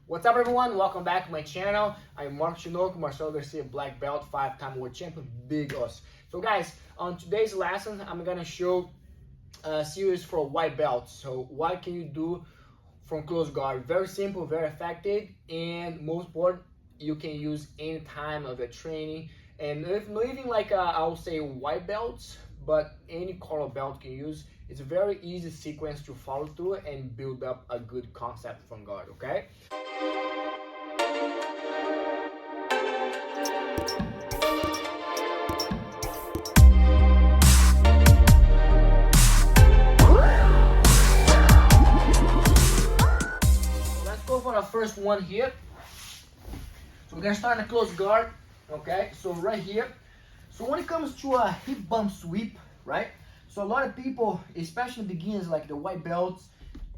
What's up, everyone? Welcome back to my channel. I'm Marcelo Garcia, black belt, 5-time world champion, big us. So guys, on today's lesson, I'm gonna show a series for white belts. So what can you do from close guard? Very simple, very effective, and most important, you can use any time of your training. And if not even like I would say white belts, but any color belt can use. It's a very easy sequence to follow through and build up a good concept from guard, okay? Let's go for the first one here. So we're gonna start in a close guard, okay? So right here. So when it comes to a hip bump sweep, right? So a lot of people, especially beginners like the white belts,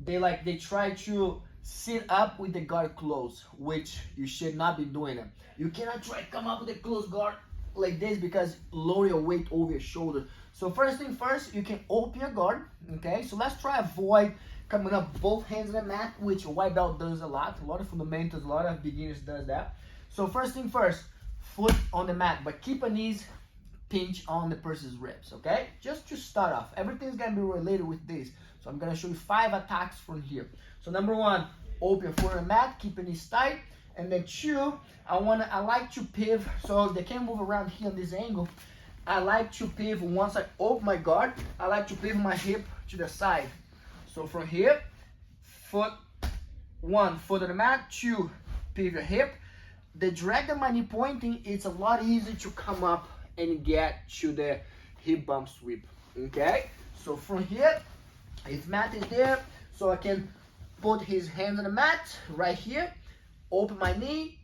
they try to sit up with the guard closed, which you should not be doing it. You cannot try to come up with a close guard like this because lower your weight over your shoulder. So first thing first, you can open your guard, okay? So let's try avoid coming up both hands on the mat, which a white belt does a lot of fundamentals, a lot of beginners does that. So first thing first, foot on the mat, but keep a knees pinch on the person's ribs, okay? Just to start off, everything's gonna be related with this. So I'm gonna show you 5 attacks from here. So number 1, open foot on the mat, keep your knees tight, and then 2, I like to pivot, so they can move around here on this angle. I like to pivot once I open my guard. I like to pivot my hip to the side. So from here, foot 1, foot on the mat, 2, pivot your hip. The direction of my knee pointing, it's a lot easier to come up and get to the hip bump sweep, okay? So from here, if mat is there, so I can put his hands on the mat right here, open my knee,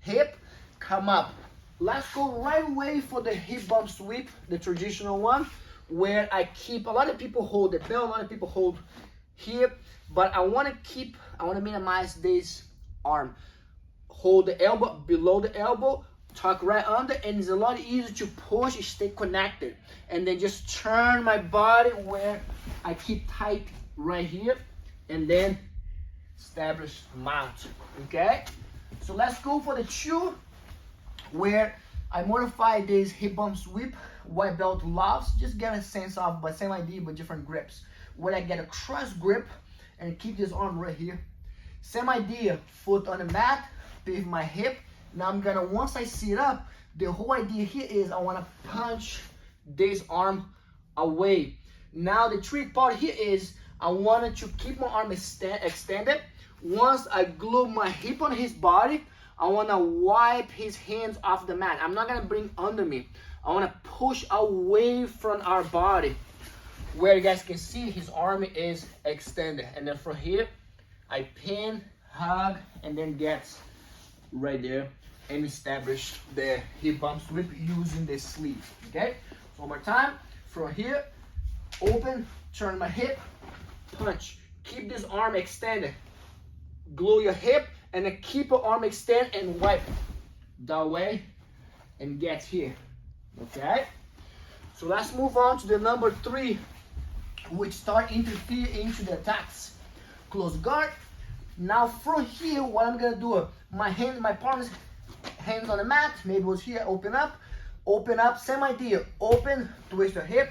hip, come up. Let's go right away for the hip bump sweep, the traditional one, where I keep, a lot of people hold the belt, a lot of people hold here, but I want to minimize this arm. Hold the elbow below the elbow, tuck right under, and it's a lot easier to push, stay connected, and then just turn my body where I keep tight right here, and then establish mount, okay? So let's go for the 2, where I modify this hip bump sweep, white belt loves, just get a sense of, but same idea, but different grips, where I get a cross grip and keep this arm right here. Same idea, foot on the mat, pivot my hip. Now I'm gonna, once I sit up, the whole idea here is I wanna punch this arm away. Now the trick part here is I wanted to keep my arm extended. Once I glue my hip on his body, I wanna wipe his hands off the mat. I'm not gonna bring under me. I wanna push away from our body. Where you guys can see his arm is extended. And then from here, I pin, hug, and then get right there and establish the hip bump sweep using the sleeve, okay? So one more time, from here, open, turn my hip, punch. Keep this arm extended. Glue your hip, and then keep your arm extended and wipe that way and get here, okay? So let's move on to the number 3, which start interfere into the attacks. Close guard. Now from here, what I'm gonna do, my palms, hands on the mat, maybe it was here, open up, same idea, open, twist your hip,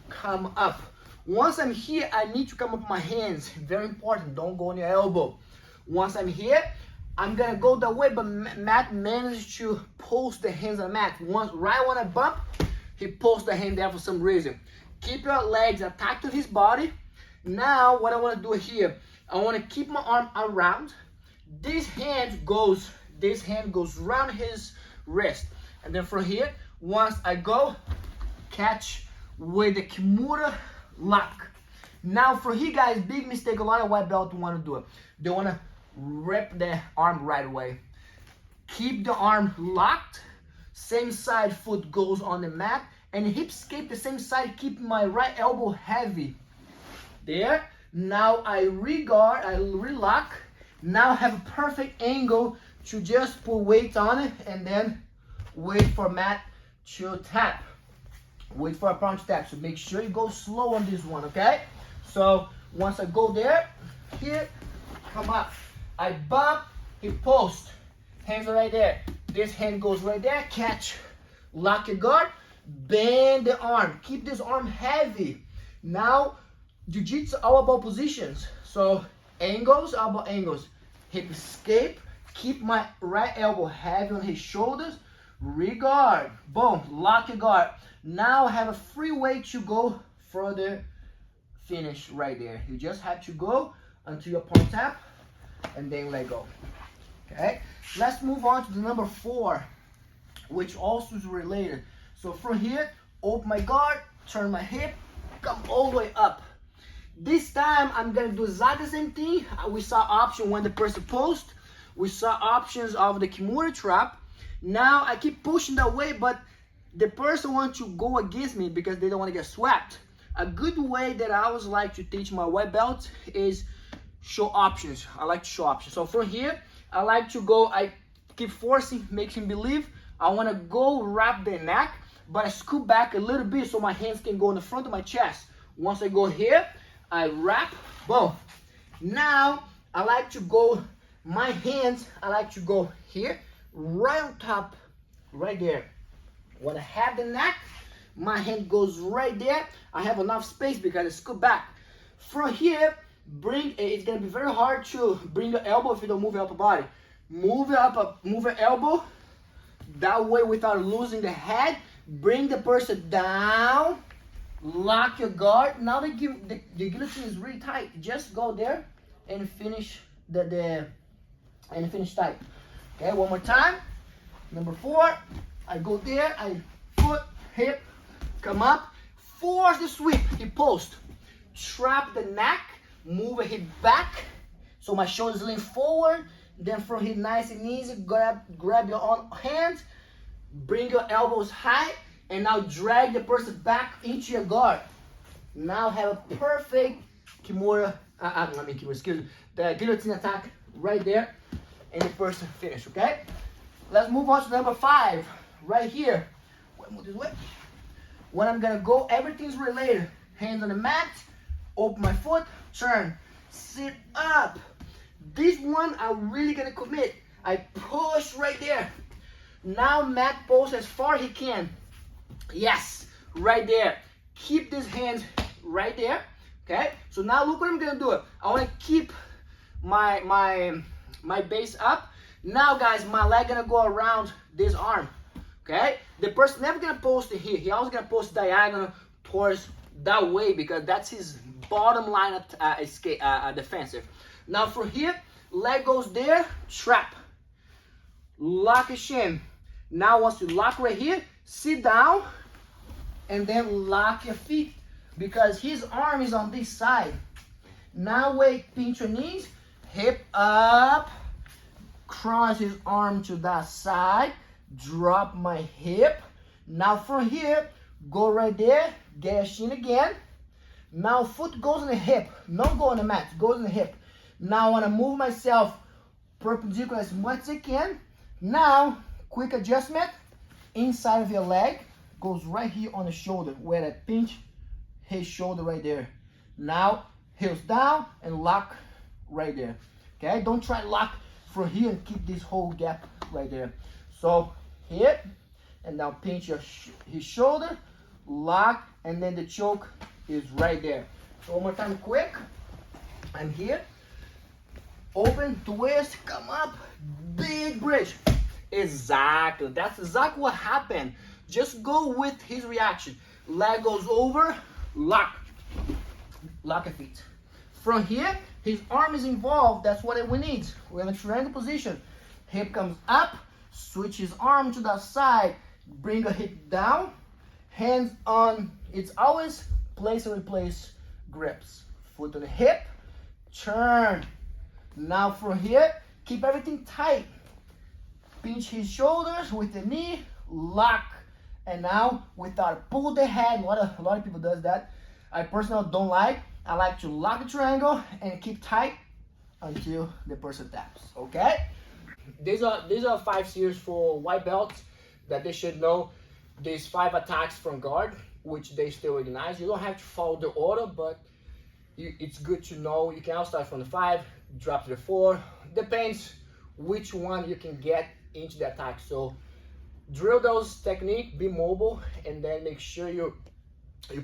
come up. Once I'm here, I need to come up with my hands, very important, don't go on your elbow. Once I'm here, I'm gonna go that way, but Matt managed to post the hands on the mat. Right when I bump, he posts the hand there for some reason. Keep your legs attached to his body. Now, what I wanna do here, I want to keep my arm around. This hand goes around his wrist. And then from here, once I go, catch with the Kimura lock. Now from here, guys, big mistake a lot of white belts want to do it. They want to rip the arm right away. Keep the arm locked. Same side foot goes on the mat. And hip escape the same side, keep my right elbow heavy. There. Now I re-guard, I re-lock. Now I have a perfect angle to just put weight on it and then wait for mat to tap. Wait for a punch tap. So make sure you go slow on this one, okay? So once I go there, here, come up. I bump, he posts, hands are right there. This hand goes right there, catch, lock your guard, bend the arm, keep this arm heavy. Now, Jiu-Jitsu all about positions. So angles, all about angles. Hip escape, keep my right elbow heavy on his shoulders, regard, boom, lock your guard. Now I have a free way to go further, finish right there. You just have to go until your point tap and then let go. Okay, let's move on to the number 4, which also is related. So from here, open my guard, turn my hip, come all the way up. This time I'm gonna do exactly the same thing. We saw option when the person post. We saw options of the Kimura trap. Now I keep pushing that way, but the person wants to go against me because they don't want to get swept. A good way that I always like to teach my white belts is show options. I like to show options. So from here, I like to go, I keep forcing, make him believe. I want to go wrap the neck, but I scoot back a little bit so my hands can go in the front of my chest. Once I go here, I wrap, boom. Now, I like to go, my hands, I like to go here, right on top, right there. When I have the neck, my hand goes right there. I have enough space because I scoot back. From here, it's gonna be very hard to bring the elbow if you don't move your upper body. Move your elbow that way without losing the head. Bring the person down, lock your guard. Now the guillotine is really tight. Just go there and finish finish tight. Okay, one more time. Number 4, I go there, I foot, hip, come up, force the sweep, hip post, trap the neck, move a hip back, so my shoulders lean forward, then from here nice and easy, grab your own hands, bring your elbows high, and now drag the person back into your guard. Now have a perfect Kimura, the guillotine attack right there, and the person finish, okay? Let's move on to number 5, right here. Move this way. When I'm gonna go, everything's related. Hands on the mat, open my foot, turn, sit up. This one I'm really gonna commit. I push right there. Now mat pose as far as he can. Yes, right there. Keep these hands right there. Okay. So now look what I'm gonna do. I wanna keep my base up. Now guys, my leg gonna go around this arm. Okay, the person never gonna post it here. He always gonna post diagonal towards that way because that's his bottom line of defensive. Now from here, leg goes there, trap, lock your shin. Now once you lock right here, sit down, and then lock your feet because his arm is on this side. Now wait, pinch your knees, hip up, cross his arm to that side. Drop my hip. Now from here, go right there, get your shin again. Now foot goes in the hip, not go on the mat, goes in the hip. Now I want to move myself perpendicular as much as I can. Now, quick adjustment, inside of your leg, goes right here on the shoulder, where I pinch his shoulder right there. Now, heels down and lock right there. Okay, don't try to lock from here and keep this whole gap right there. So, hip, and now pinch his shoulder, lock, and then the choke is right there. So one more time, quick. I'm here. Open, twist, come up, big bridge. Exactly, that's exactly what happened. Just go with his reaction. Leg goes over, lock your feet. From here, his arm is involved, that's what we need. We're in a triangle position. Hip comes up, switch his arm to that side, bring a hip down, hands on, it's always place and replace grips. Foot on the hip, turn. Now from here, keep everything tight. Pinch his shoulders with the knee, lock. And now, without pull the head, a lot of people does that. I personally don't like. I like to lock the triangle and keep tight until the person taps, okay? These are 5 series for white belts that they should know. These 5 attacks from guard, which they still organize. You don't have to follow the order, but it's good to know. You can also start from the 5, drop to the 4. Depends which one you can get into the attack. So drill those techniques, be mobile, and then make sure you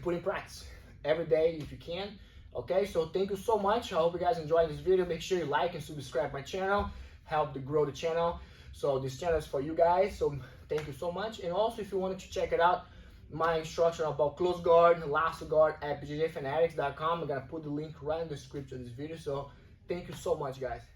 put in practice every day if you can. Okay, so thank you so much. I hope you guys enjoyed this video. Make sure you like and subscribe my channel, help to grow the channel. So this channel is for you guys, so thank you so much. And also, if you wanted to check it out, my instruction about close guard, lasso guard at bjjfanatics.com. I'm gonna put the link right in the description of this video. So thank you so much, guys.